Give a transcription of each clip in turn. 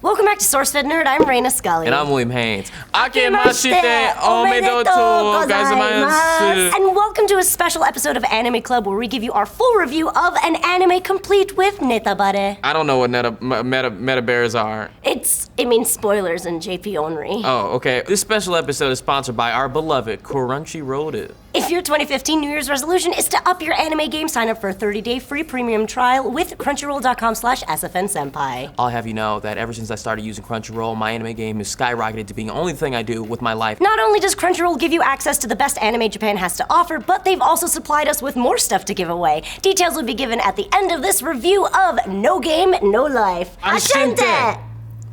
Welcome back to SourceFedNERD. I'm Reina Scully. And I'm William Haynes. Akemashite omedetou gozaimasu. And welcome to a special episode of Anime Club where we give you our full review of an anime complete with netabare. I don't know what meta bears are. It means spoilers in JP only. Oh, okay. This special episode is sponsored by our beloved Crunchyroll. If your 2015 New Year's resolution is to up your anime game, sign up for a 30-day free premium trial with crunchyroll.com/SFNsenpai. I'll have you know that ever since I started using Crunchyroll, my anime game has skyrocketed to being the only thing I do with my life. Not only does Crunchyroll give you access to the best anime Japan has to offer, but they've also supplied us with more stuff to give away. Details will be given at the end of this review of No Game, No Life. Ashente!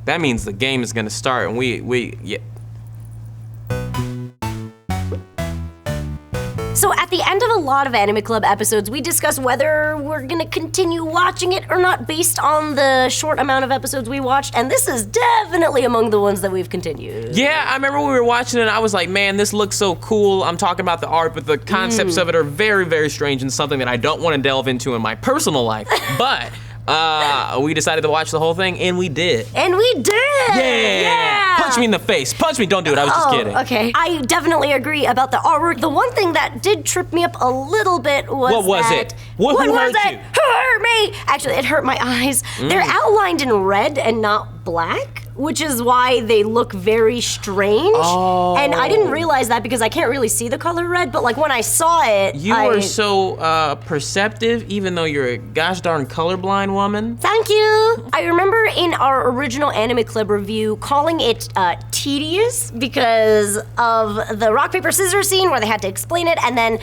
That means the game is gonna start and yeah. So at the end of a lot of Anime Club episodes, we discuss whether we're gonna continue watching it or not based on the short amount of episodes we watched, and this is definitely among the ones that we've continued. Yeah, I remember we were watching it and I was like, man, this looks so cool. I'm talking about the art, but the concepts of it are very, very strange and something that I don't want to delve into in my personal life. But we decided to watch the whole thing, and we did. And we did! Yeah! Punch me in the face. Punch me. Don't do it. I was just kidding. Okay. I definitely agree about the artwork. The one thing that did trip me up a little bit was What was it? What hurt you? Who hurt me? Actually, it hurt my eyes. They're outlined in red and not black, which is why they look very strange. Oh. And I didn't realize that because I can't really see the color red, but like when I saw it, You are so perceptive, even though you're a gosh darn colorblind woman. Thank you. I remember in our original Anime Club review calling it tedious because of the rock, paper, scissors scene where they had to explain it, and then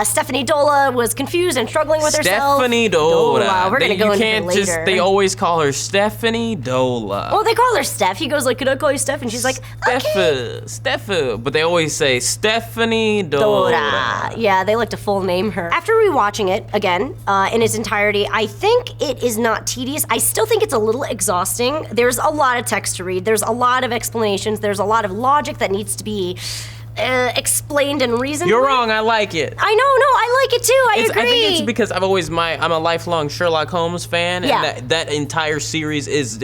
Stephanie Dola was confused and struggling with herself. Stephanie Dola. We're gonna go into it later. They always call her Stephanie Dola. Well, they call her Steph. He goes like, "Could I call you Steph?" And she's like, "Okay." Steffa. But they always say Stephanie Dola. Yeah, they like to full name her. After rewatching it again in its entirety, I think it is not tedious. I still think it's a little exhausting. There's a lot of text to read. There's a lot of explanations. There's a lot of logic that needs to be explained and reasoned. You're with. wrong. I like it. I know. No, I like it too. I agree. I think it's because I'm a lifelong Sherlock Holmes fan, Yeah. and that entire series it's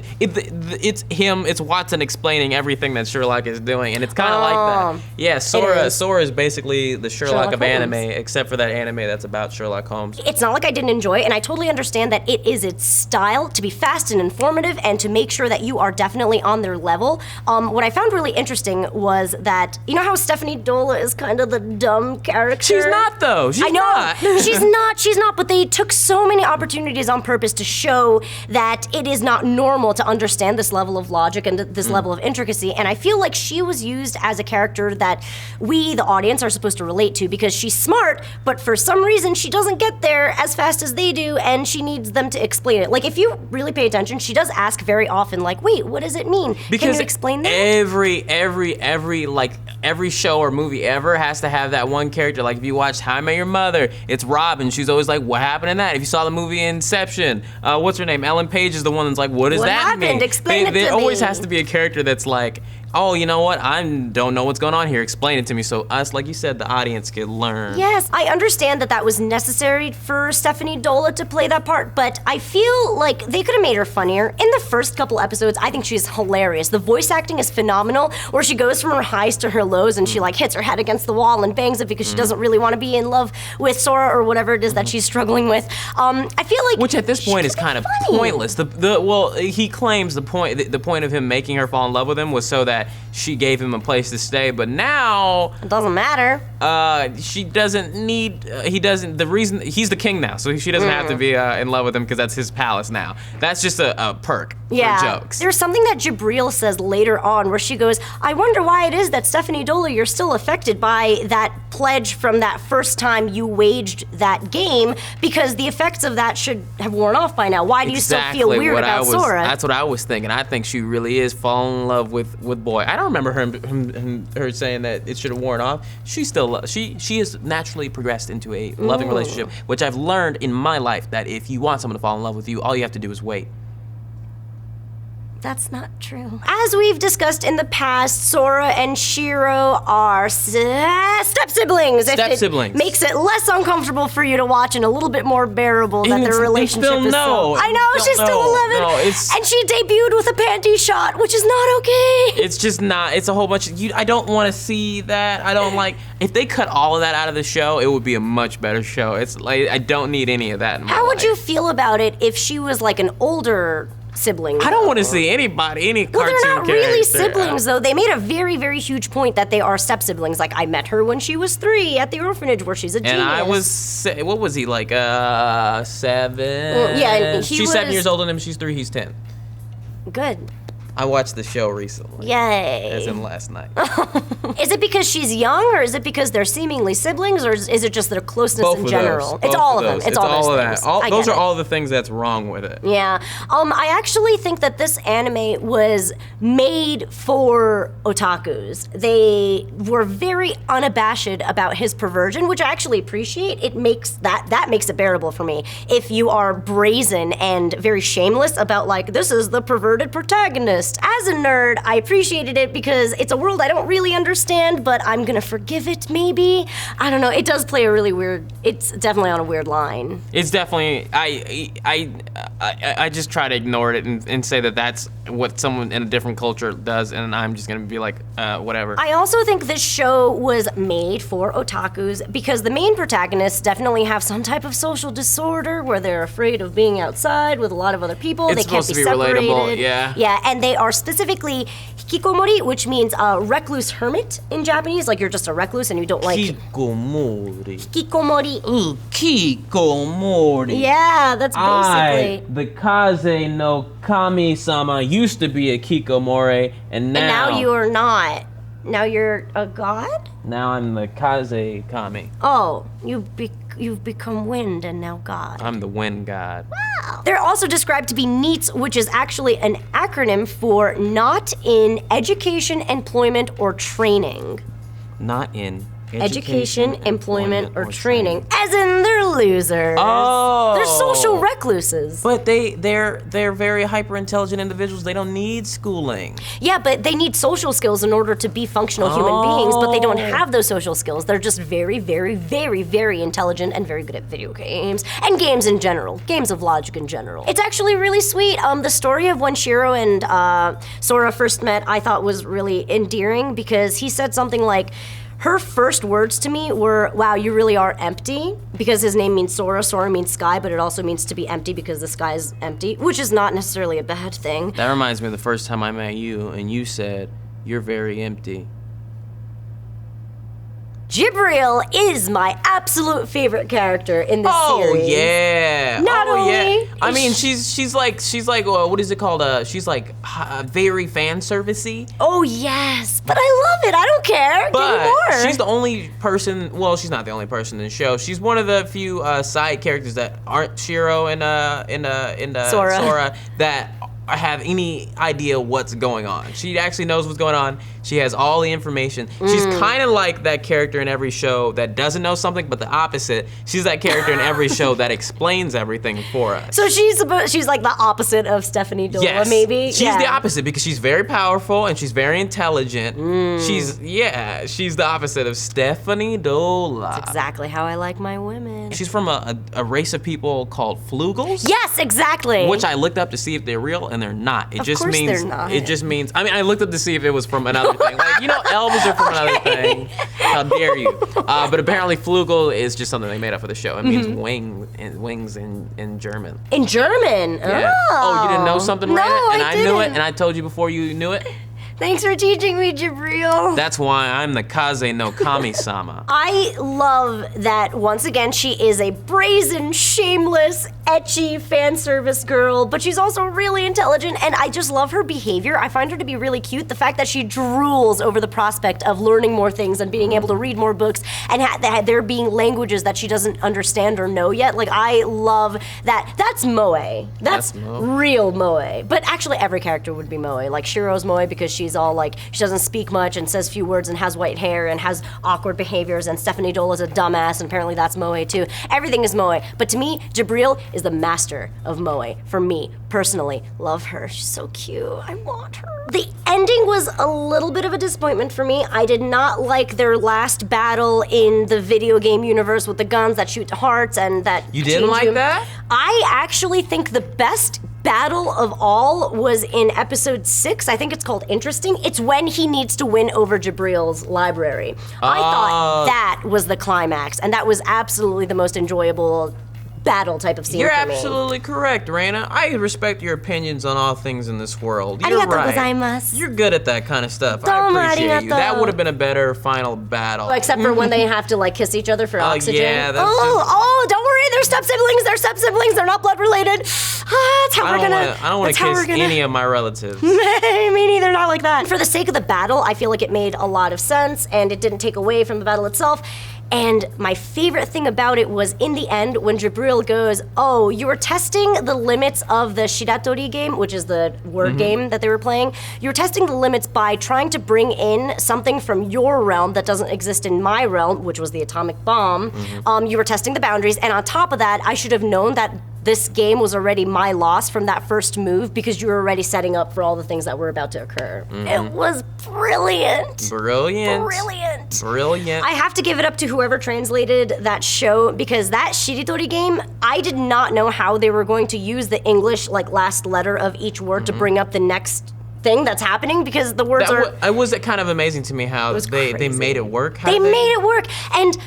him, it's Watson explaining everything that Sherlock is doing, and it's kind of like that. Yeah, Sora is basically the Sherlock of Holmes. anime, except for that anime that's about Sherlock Holmes. It's not like I didn't enjoy it, and I totally understand that it is its style to be fast and informative and to make sure that you are definitely on their level. What I found really interesting was that, you know how Stephanie Dola is kind of the dumb character? She's not, though. I know. She's not, but they took so many opportunities on purpose to show that it is not normal to understand this level of logic and this level of intricacy, and I feel like she was used as a character that we, the audience, are supposed to relate to because she's smart, but for some reason she doesn't get there as fast as they do, and she needs them to explain it. Like, if you really pay attention, she does ask very often, like, wait, what does it mean? Can you explain that? Every show or movie ever has to have that one character. Like if you watch How I Met Your Mother, it's Robin. She's always like, what happened in that? If you saw the movie Inception, what's her name? Ellen Page is the one that's like, what does that mean? Explain it to me. There always has to be a character that's like, oh, you know what? I don't know what's going on here. Explain it to me. So us, like you said, the audience could learn. Yes, I understand that was necessary for Stephanie Dola to play that part, but I feel like they could have made her funnier. In the first couple episodes, I think she's hilarious. The voice acting is phenomenal, where she goes from her highs to her lows and she like hits her head against the wall and bangs it because she doesn't really want to be in love with Sora or whatever it is that she's struggling with. I feel like which at this point is kind of pointless. Well, he claims the point of him making her fall in love with him was so that she gave him a place to stay, but now it doesn't matter. She doesn't need. He doesn't. The reason he's the king now, so she doesn't have to be in love with him because that's his palace now. That's just a perk for jokes. There's something that Jabril says later on where she goes, "I wonder why it is that Stephanie Dola, you're still affected by that pledge from that first time you waged that game, because the effects of that should have worn off by now. Why do you still feel weird about Sora?" That's what I was thinking. I think she really is falling in love with Boy. I don't remember her saying that it should have worn off. She has naturally progressed into a loving relationship, which I've learned in my life that if you want someone to fall in love with you, all you have to do is wait. That's not true. As we've discussed in the past, Sora and Shiro are step-siblings. Step-siblings. It makes it less uncomfortable for you to watch and a little bit more bearable that their relationship still is no. so... I know, she's still 11. No, and she debuted with a panty shot, which is not okay. It's just not. It's a whole bunch of... I don't want to see that. I don't like... If they cut all of that out of the show, it would be a much better show. It's like, I don't need any of that in my How would life. you feel about it if she was like an older... sibling. I don't want to see any cartoon Well, they're not really character. siblings, though. They made a very, very huge point that they are step-siblings. Like, I met her when she was 3 at the orphanage where she's a genius. And I was, what was he, like, 7? Well, yeah, and She's 7 years older than him, she's 3, he's 10. Good. I watched the show recently. Yay. As in last night. Is it because she's young, or is it because they're seemingly siblings, or is it just their closeness Both in of general? those. It's all of them. It's all those things. That. Those are all the things that's wrong with it. Yeah. I actually think that this anime was made for otakus. They were very unabashed about his perversion, which I actually appreciate. It makes that makes it bearable for me. If you are brazen and very shameless about, like, this is the perverted protagonist. As a nerd, I appreciated it because it's a world I don't really understand, but I'm gonna forgive it, maybe. I don't know. It does play a really weird... It's definitely on a weird line. It's definitely... I just try to ignore it and say that that's what someone in a different culture does, and I'm just gonna be like, whatever. I also think this show was made for otakus because the main protagonists definitely have some type of social disorder where they're afraid of being outside with a lot of other people. It's they can't supposed be to be separated. relatable, yeah. Yeah, and they are specifically hikikomori, which means recluse hermit in Japanese. Like, you're just a recluse and you don't like... Kikomori. Hikikomori. Ooh, Kikomori. Yeah, that's basically... The Kaze no Kami-sama used to be a Kikomori, and now... And now you are not. Now you're a god? Now I'm the Kaze Kami. Oh, you've become wind and now god. I'm the wind god. They're also described to be NEETs, which is actually an acronym for Not in Education, Employment, or Training. Not in Education, employment, or training. As in, they're losers. Oh. They're social recluses. But they're very hyper intelligent individuals. They don't need schooling. Yeah, but they need social skills in order to be functional human beings, but they don't have those social skills. They're just very, very, very, very intelligent and very good at video games and games in general. Games of logic in general. It's actually really sweet. The story of when Shiro and Sora first met, I thought was really endearing because he said something like, her first words to me were, wow, you really are empty, because his name means Sora. Sora means sky, but it also means to be empty because the sky is empty, which is not necessarily a bad thing. That reminds me of the first time I met you, and you said, you're very empty. Jibril is my absolute favorite character in this series. Oh yeah. Not only yeah. I is mean, she's like what is it called? She's like very fan servicey. Oh yes, but I love it. I don't care. But Give me more. she's the only person. Well, she's not the only person in the show. She's one of the few side characters that aren't Shiro and Sora that have any idea what's going on. She actually knows what's going on. She has all the information. She's kind of like that character in every show that doesn't know something, but the opposite. She's that character in every show that explains everything for us. So she's like the opposite of Stephanie Dola, Yes. maybe? She's the opposite because she's very powerful and she's very intelligent. She's the opposite of Stephanie Dola. That's exactly how I like my women. She's from a race of people called Flugels. Yes, exactly. Which I looked up to see if they're real, and they're not. It Of just course means they're not. It just means. I mean, I looked up to see if it was from another thing. Like, you know, elves are from another thing. How dare you? But apparently, Flugel is just something they made up for the show. It means wings in German. In German? Yeah. Oh, you didn't know something, No, Reina? And I knew it, didn't. and I told you before you knew it. Thanks for teaching me, Jibril. That's why I'm the Kaze no Kami-sama. I love that, once again, she is a brazen, shameless, ecchi fan service girl, but she's also really intelligent, and I just love her behavior. I find her to be really cute. The fact that she drools over the prospect of learning more things and being able to read more books, and that there being languages that she doesn't understand or know yet. Like, I love that. That's moe. That's Moe. real moe. But actually, every character would be moe. Like, Shiro's moe because she's she's all like, she doesn't speak much and says few words and has white hair and has awkward behaviors, and Stephanie Dola's a dumbass, and apparently that's Moe too. Everything is Moe. But to me, Jabril is the master of Moe. For me, personally, love her. She's so cute. I want her. The ending was a little bit of a disappointment for me. I did not like their last battle in the video game universe with the guns that shoot hearts and that You didn't like that? I actually think the best battle of all was in episode 6. I think it's called Interesting. It's when he needs to win over Jabril's library. I thought that was the climax, and that was absolutely the most enjoyable battle type of scene You're for me. absolutely correct, Reina. I respect your opinions on all things in this world. You're Arigato right. gozaimasu. You're good at that kind of stuff. I Domo appreciate you. arigato. That would have been a better final battle. Except for when they have to like kiss each other for oxygen. yeah, that's don't worry, they're step siblings. They're step siblings. They're not blood related. That's how we're gonna. I don't want to kiss any of my relatives. Me neither, not like that. For the sake of the battle, I feel like it made a lot of sense, and it didn't take away from the battle itself. And my favorite thing about it was in the end when Jabril goes, oh, you were testing the limits of the Shiratori game, which is the word game that they were playing. You were testing the limits by trying to bring in something from your realm that doesn't exist in my realm, which was the atomic bomb. You were testing the boundaries, and on top of that, I should have known that this game was already my loss from that first move because you were already setting up for all the things that were about to occur. It was brilliant. Brilliant. Brilliant. Brilliant. I have to give it up to whoever translated that show because that Shiritori game, I did not know how they were going to use the English like last letter of each word to bring up the next thing that's happening because the words It was kind of amazing to me how they crazy. made it work. They made it work. And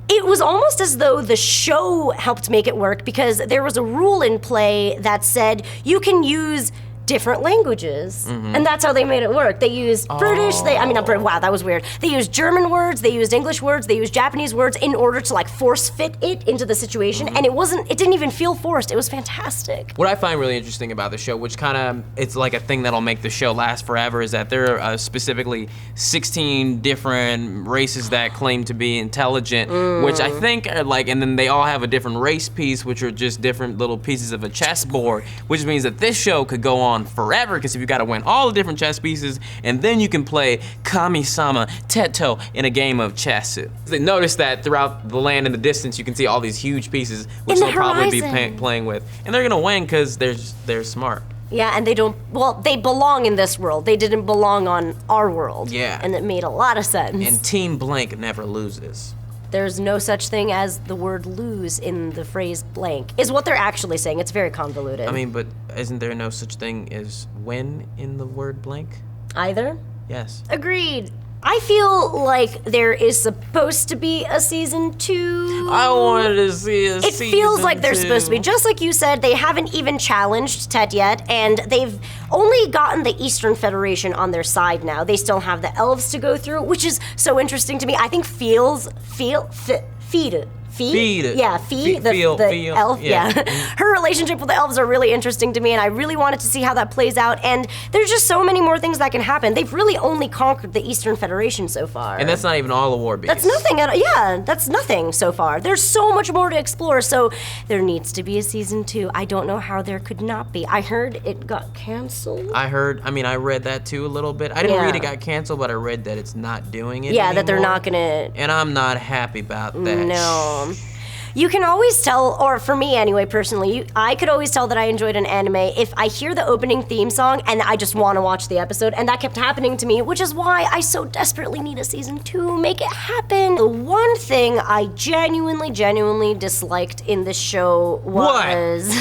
it was almost as though the show helped make it work because there was a rule in play that said you can use different languages, and that's how they made it work. They used British, wow, that was weird. They used German words, they used English words, they used Japanese words in order to like force fit it into the situation, and it didn't even feel forced. It was fantastic. What I find really interesting about the show, which kind of, it's like a thing that'll make the show last forever, is that there are specifically 16 different races that claim to be intelligent, which I think are like, and then they all have a different race piece, which are just different little pieces of a chessboard, which means that this show could go on forever, because if you gotta win all the different chess pieces, and then you can play Kami-sama Tetto in a game of chess. Notice that throughout the land in the distance, you can see all these huge pieces, which they'll probably be playing with. And they're gonna win because they're smart. Yeah, and they belong in this world. They didn't belong on our world. Yeah. And it made a lot of sense. And Team Blank never loses. There's no such thing as the word lose in the phrase blank, is what they're actually saying. It's very convoluted. I mean, but isn't there no such thing as win in the word blank? Either? Yes. Agreed. I feel like there is supposed to be a season 2. I wanted to see a season 2. It feels like they're supposed to be. Just like you said, they haven't even challenged Tet yet, and they've only gotten the Eastern Federation on their side now. They still have the elves to go through, which is so interesting to me. I think Feed. Yeah, the elf. Yeah. Her relationship with the elves are really interesting to me, and I really wanted to see how that plays out. And there's just so many more things that can happen. They've really only conquered the Eastern Federation so far. And that's not even all the war beasts. That's nothing at all. Yeah, that's nothing so far. There's so much more to explore, so there needs to be a season 2. I don't know how there could not be. I heard it got canceled. I read that too a little bit. I didn't read it got canceled, but I read that it's not doing it Yeah, that they're anymore. not gonna... And I'm not happy about that. No. You can always tell, or for me anyway, personally, I could always tell that I enjoyed an anime if I hear the opening theme song and I just want to watch the episode, and that kept happening to me, which is why I so desperately need a season 2. Make it happen. The one thing I genuinely disliked in this show was...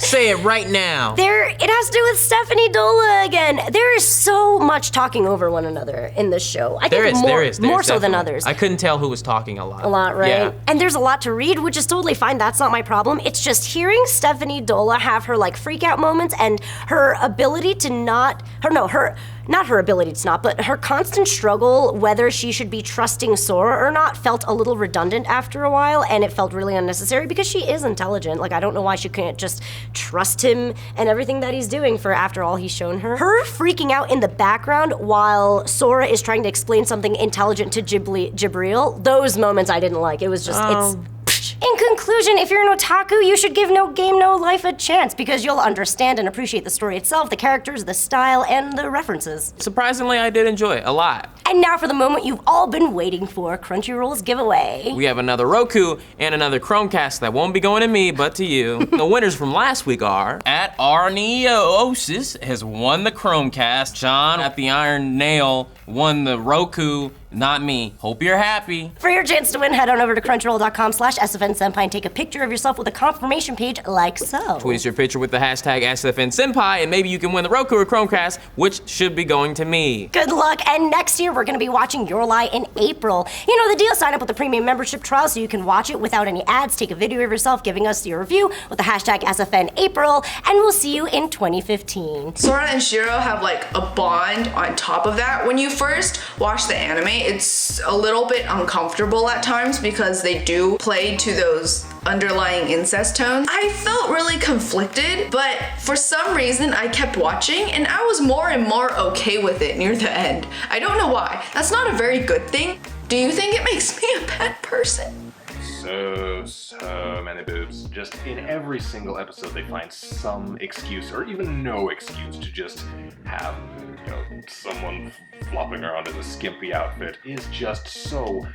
Say it right now. It has to do with Stephanie Dola again. There is so much talking over one another in this show. I think there is more so than definitely. others. I couldn't tell who was talking a lot. A lot, right? Yeah. And there's a lot to read, which is totally fine. That's not my problem. It's just hearing Stephanie Dola have her like freak out moments and her ability to not her ability to not, but her constant struggle whether she should be trusting Sora or not felt a little redundant after a while, and it felt really unnecessary because she is intelligent. Like, I don't know why she can't just trust him and everything that he's doing for after all he's shown her. Her freaking out in the background while Sora is trying to explain something intelligent to Jabril, those moments I didn't like. It was just, In conclusion, if you're an otaku, you should give No Game No Life a chance because you'll understand and appreciate the story itself, the characters, the style, and the references. Surprisingly, I did enjoy it a lot. And now for the moment you've all been waiting for, Crunchyroll's giveaway. We have another Roku and another Chromecast that won't be going to me, but to you. The winners from last week are at Arneosis has won the Chromecast. John at the Iron Nail won the Roku. Not me. Hope you're happy. For your chance to win, head on over to crunchyroll.com/SFNsenpai and take a picture of yourself with a confirmation page like so. Tweet us your picture with the hashtag SFNSenpai, and maybe you can win the Roku or Chromecast, which should be going to me. Good luck, and next year we're going to be watching Your Lie in April. You know the deal, sign up with the premium membership trial so you can watch it without any ads, take a video of yourself giving us your review with the hashtag SFNApril, and we'll see you in 2015. Sora and Shiro have like a bond on top of that. When you first watch the anime, it's a little bit uncomfortable at times because they do play to those underlying incest tones. I felt really conflicted, but for some reason I kept watching and I was more and more okay with it near the end. I don't know why. That's not a very good thing. Do you think it makes me a bad person? So many boobs. Just in every single episode they find some excuse or even no excuse to just have, someone flopping around in a skimpy outfit is just so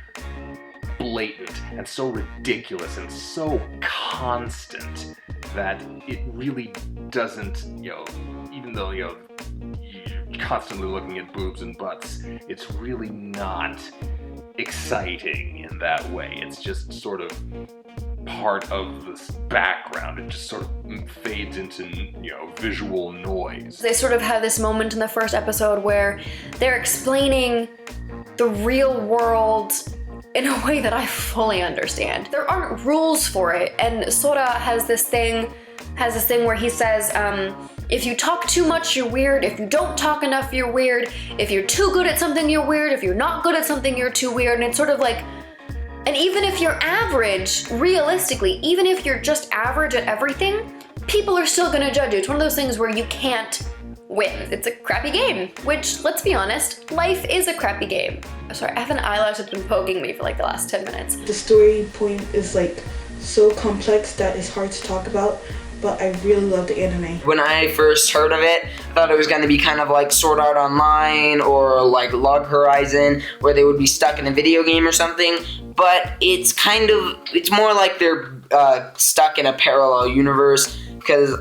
blatant and so ridiculous and so constant that it really doesn't, even though, you're constantly looking at boobs and butts, it's really not exciting in that way. It's just sort of part of this background. It just sort of fades into, visual noise. They sort of have this moment in the first episode where they're explaining the real world in a way that I fully understand. There aren't rules for it, and Sora has this thing where he says, if you talk too much, you're weird. If you don't talk enough, you're weird. If you're too good at something, you're weird. If you're not good at something, you're too weird. And it's sort of like, and even if you're average, realistically, even if you're just average at everything, people are still gonna judge you. It's one of those things where you can't win. It's a crappy game, which, let's be honest, life is a crappy game. Sorry, I have an eyelash that's been poking me for like the last 10 minutes. The story point is like so complex that it's hard to talk about, but I really love the anime. When I first heard of it, I thought it was gonna be kind of like Sword Art Online or like Log Horizon, where they would be stuck in a video game or something, but it's more like they're stuck in a parallel universe, because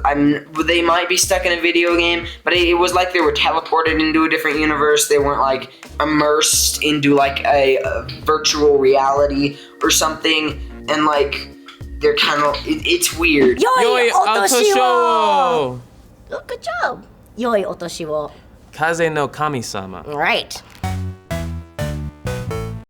they might be stuck in a video game, but it was like they were teleported into a different universe. They weren't like immersed into like a virtual reality or something, and like they're kind of, it's weird. Yoi otoshi wo! Otoshiwo! Oh, good job. Yoi otoshi wo. Kaze no kami-sama. Right.